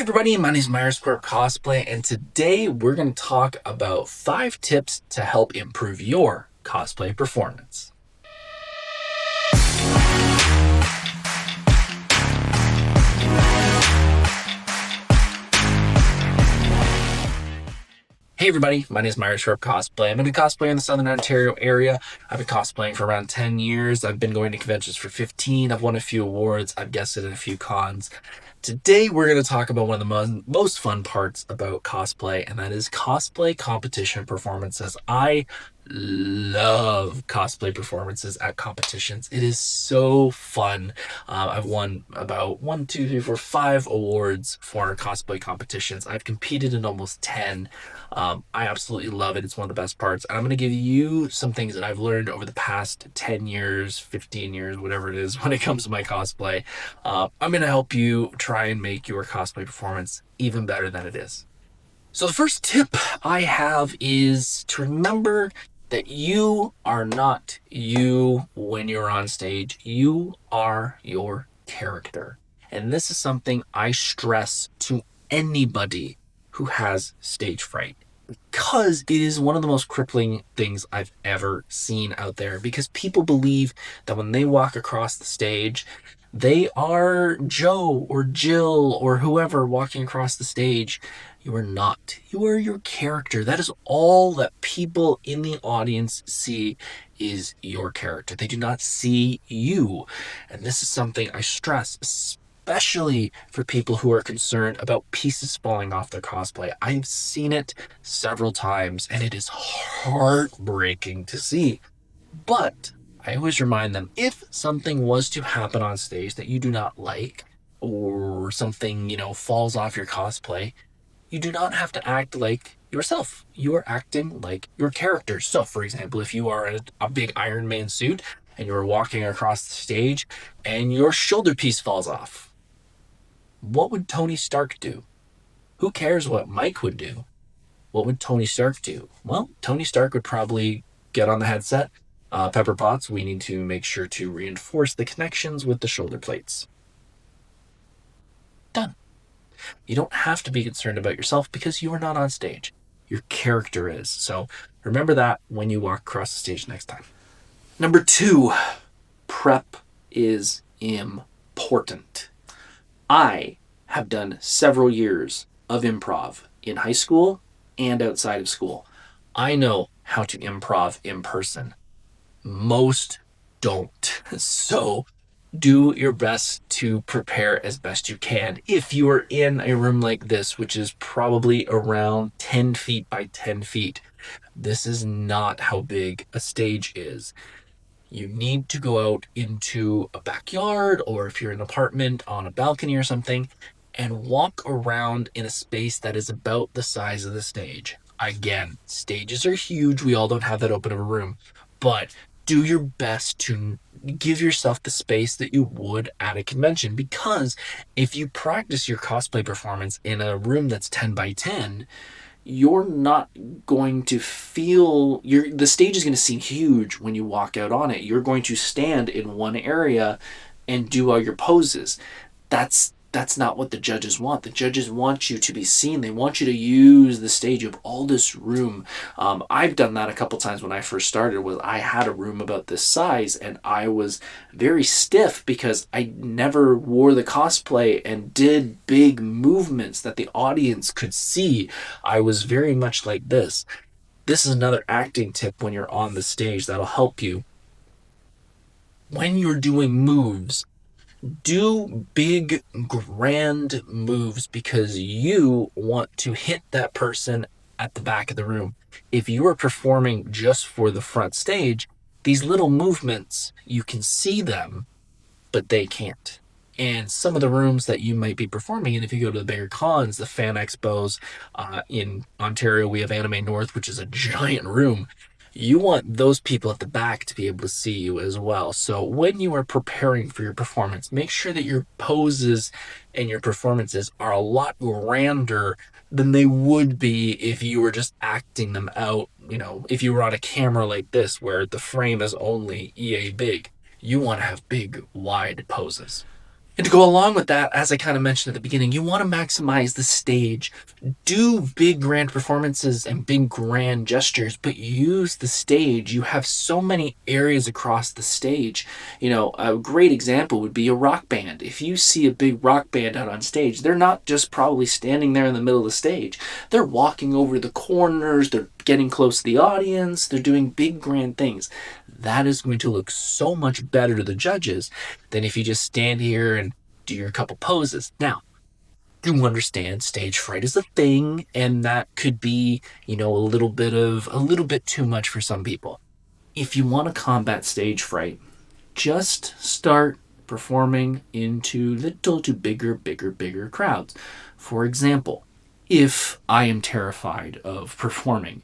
Everybody, my name is Myers, Corp Cosplay, and today we're going to talk about 5 tips to help improve your cosplay performance. Hey everybody, my name is Myers, Corp Cosplay. I'm a cosplayer in the Southern Ontario area. I've been cosplaying for around 10 years. I've been going to conventions for 15. I've won a few awards. I've guested at a few cons. Today, we're going to talk about one of the most fun parts about cosplay, and that is cosplay competition performances. I love cosplay performances at competitions. It is so fun. I've won about 5 awards for cosplay competitions. I've competed in almost 10. I absolutely love it. It's one of the best parts. And I'm going to give you some things that I've learned over the past 10 years, 15 years, whatever it is, when it comes to my cosplay. I'm going to help you try and make your cosplay performance even better than it is. So the first tip I have is to remember that you are not you when you're on stage. You are your character. And this is something I stress to anybody who has stage fright, because it is one of the most crippling things I've ever seen out there, because people believe that when they walk across the stage, they are Joe or Jill or whoever walking across the stage. You are not. You are your character. That is all that people in the audience see is your character. They do not see you. And this is something I stress, especially for people who are concerned about pieces falling off their cosplay. I've seen it several times, and it is heartbreaking to see. But I always remind them, if something was to happen on stage that you do not like, or something, falls off your cosplay, you do not have to act like yourself. You are acting like your character. So, for example, if you are in a big Iron Man suit and you're walking across the stage and your shoulder piece falls off, what would Tony Stark do? Who cares what Mike would do? What would Tony Stark do? Well, Tony Stark would probably get on the headset. Pepper Potts, we need to make sure to reinforce the connections with the shoulder plates. Done. You don't have to be concerned about yourself because you are not on stage. Your character is. So remember that when you walk across the stage next time. Number 2, prep is important. I have done several years of improv in high school and outside of school. I know how to improv in person. Most don't. So do your best to prepare as best you can. If you are in a room like this, which is probably around 10 feet by 10 feet, this is not how big a stage is. You need to go out into a backyard, or if you're in an apartment, on a balcony or something, and walk around in a space that is about the size of the stage. Again, stages are huge. We all don't have that open of a room, but do your best to give yourself the space that you would at a convention, because if you practice your cosplay performance in a room that's 10 by 10, you're not going to feel the stage is going to seem huge when you walk out on it. You're going to stand in one area and do all your poses. That's not what the judges want. The judges want you to be seen. They want you to use the stage of all this room. I've done that a couple times when I first started. I had a room about this size, and I was very stiff because I never wore the cosplay and did big movements that the audience could see. I was very much like this. This is another acting tip when you're on the stage that'll help you. When you're doing moves, do big, grand moves because you want to hit that person at the back of the room. If you are performing just for the front stage, these little movements, you can see them, but they can't. And some of the rooms that you might be performing in, if you go to the bigger cons, the fan expos, in Ontario, we have Anime North, which is a giant room. You want those people at the back to be able to see you as well. So when you are preparing for your performance, make sure that your poses and your performances are a lot grander than they would be if you were just acting them out. If you were on a camera like this, where the frame is only EA big, you want to have big, wide poses. And to go along with that, as I kind of mentioned at the beginning, you want to maximize the stage. Do big grand performances and big grand gestures, but use the stage. You have so many areas across the stage. A great example would be a rock band. If you see a big rock band out on stage, they're not just probably standing there in the middle of the stage. They're walking over the corners, they're getting close to the audience, they're doing big grand things. That is going to look so much better to the judges than if you just stand here and do your couple poses. Now, do understand stage fright is a thing, and that could be, a little bit too much for some people. If you want to combat stage fright, just start performing into little to bigger crowds. For example, if I am terrified of performing,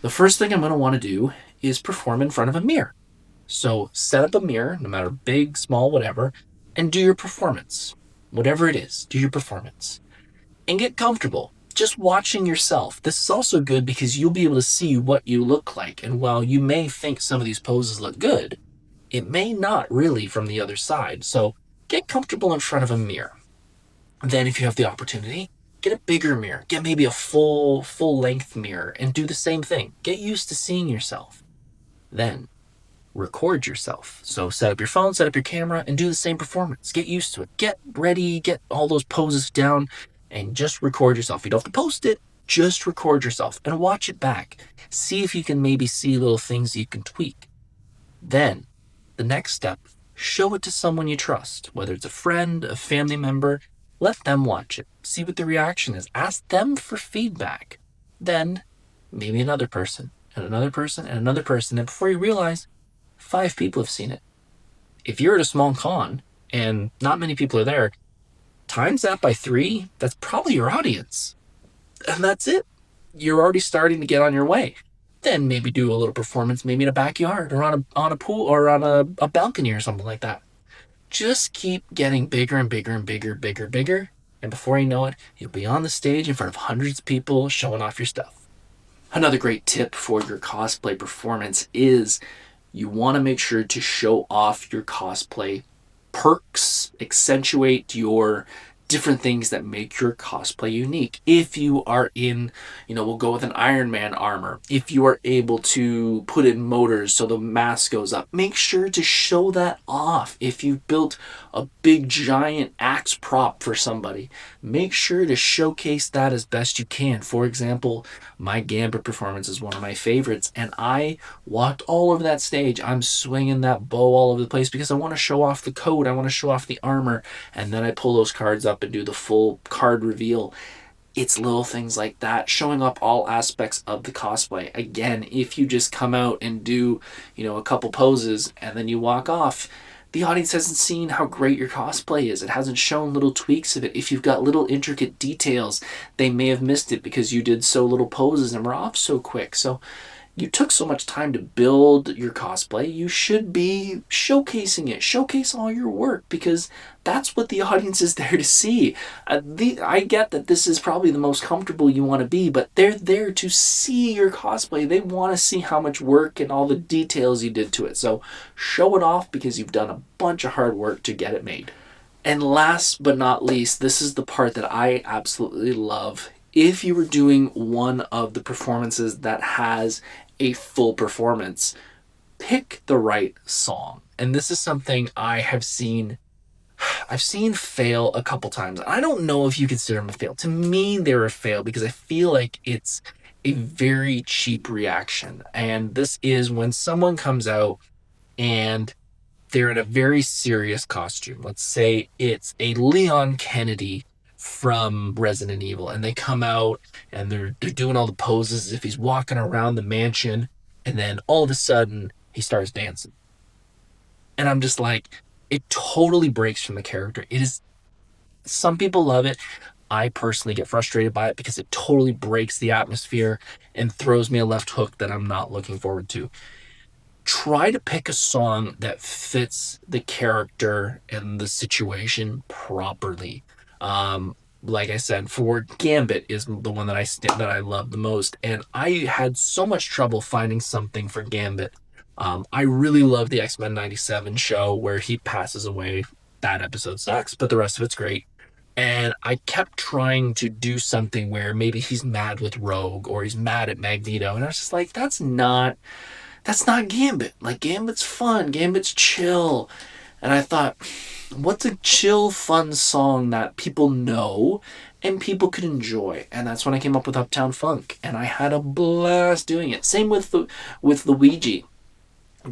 the first thing I'm going to want to do is perform in front of a mirror. So set up a mirror, no matter big, small, whatever, and do your performance. Whatever it is, do your performance. And get comfortable. Just watching yourself. This is also good because you'll be able to see what you look like. And while you may think some of these poses look good, it may not really from the other side. So get comfortable in front of a mirror. Then if you have the opportunity, get a bigger mirror. Get maybe a full length mirror and do the same thing. Get used to seeing yourself. Then record yourself. So set up your phone, set up your camera, and do the same performance. Get used to it. Get ready, get all those poses down, and just record yourself. You don't have to post it, just record yourself and watch it back. See if you can maybe see little things you can tweak. Then, the next step, show it to someone you trust, whether it's a friend, a family member. Let them watch it. See what the reaction is. Ask them for feedback. Then, maybe another person, and another person, and another person. And before you realize, 5 people have seen it. If you're at a small con and not many people are there, times that by 3, that's probably your audience. And that's it. You're already starting to get on your way. Then maybe do a little performance, maybe in a backyard or on a pool or on a balcony or something like that. Just keep getting bigger and bigger and bigger. And before you know it, you'll be on the stage in front of hundreds of people showing off your stuff. Another great tip for your cosplay performance is you want to make sure to show off your cosplay perks, accentuate your different things that make your cosplay unique. If you are in, we'll go with an Iron Man armor. If you are able to put in motors so the mask goes up, make sure to show that off. If you've built a big giant axe prop for somebody, make sure to showcase that as best you can. For example, my Gambit performance is one of my favorites, and I walked all over that stage. I'm swinging that bow all over the place because I want to show off the coat, I want to show off the armor, and then I pull those cards up and do the full card reveal. It's little things like that, showing up all aspects of the cosplay. Again, if you just come out and do, a couple poses and then you walk off, the audience hasn't seen how great your cosplay is. It hasn't shown little tweaks of it. If you've got little intricate details, they may have missed it because you did so little poses and were off so quick. So you took so much time to build your cosplay, you should be showcasing it. Showcase all your work because that's what the audience is there to see. I get that this is probably the most comfortable you want to be, but they're there to see your cosplay. They want to see how much work and all the details you did to it. So show it off because you've done a bunch of hard work to get it made. And last but not least, this is the part that I absolutely love. If you were doing one of the performances that has a full performance, pick the right song. And this is something I've seen fail a couple times. I don't know if you consider them a fail. To me, they're a fail because I feel like it's a very cheap reaction. And this is when someone comes out and they're in a very serious costume. Let's say it's a Leon Kennedy from Resident Evil, and they come out and they're doing all the poses as if he's walking around the mansion, and then all of a sudden he starts dancing. And I'm just like, it totally breaks from the character. It is, some people love it. I personally get frustrated by it because it totally breaks the atmosphere and throws me a left hook that I'm not looking forward to. Try to pick a song that fits the character and the situation properly. Like I said, for Gambit is the one that I love the most, and I had so much trouble finding something for Gambit. I really love the X-Men '97 show where he passes away that episode sucks, but the rest of it's great. And I kept trying to do something where maybe he's mad with Rogue or he's mad at Magneto. And I was just like, that's not Gambit. Like, Gambit's fun. Gambit's chill. And I thought, what's a chill, fun song that people know and people could enjoy? And that's when I came up with Uptown Funk. And I had a blast doing it. Same with Luigi.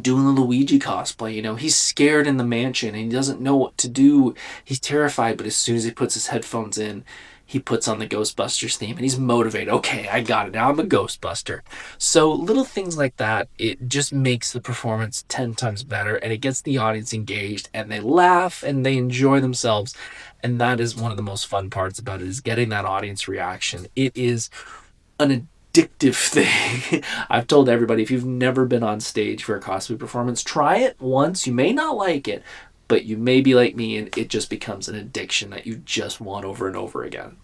Doing the Luigi cosplay, he's scared in the mansion and he doesn't know what to do. He's terrified, but as soon as he puts his headphones in, he puts on the Ghostbusters theme and he's motivated. Okay, I got it. Now I'm a Ghostbuster. So little things like that, it just makes the performance 10 times better and it gets the audience engaged and they laugh and they enjoy themselves. And that is one of the most fun parts about it, is getting that audience reaction. It is an addictive thing. I've told everybody, if you've never been on stage for a cosplay performance, try it once. You may not like it, but you may be like me and it just becomes an addiction that you just want over and over again.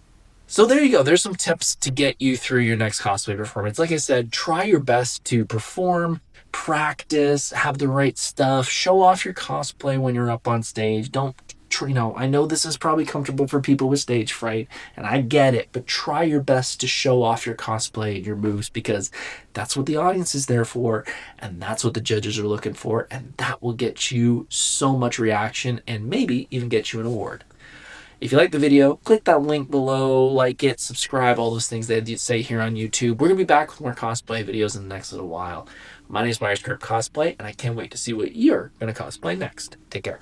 So there you go. There's some tips to get you through your next cosplay performance. Like I said, try your best to perform, practice, have the right stuff, show off your cosplay when you're up on stage. Don't, I know this is probably comfortable for people with stage fright, and I get it, but try your best to show off your cosplay and your moves, because that's what the audience is there for, and that's what the judges are looking for, and that will get you so much reaction and maybe even get you an award. If you like the video, click that link below, like it, subscribe, all those things they say here on YouTube. We're going to be back with more cosplay videos in the next little while. My name is Corp Cosplay, and I can't wait to see what you're going to cosplay next. Take care.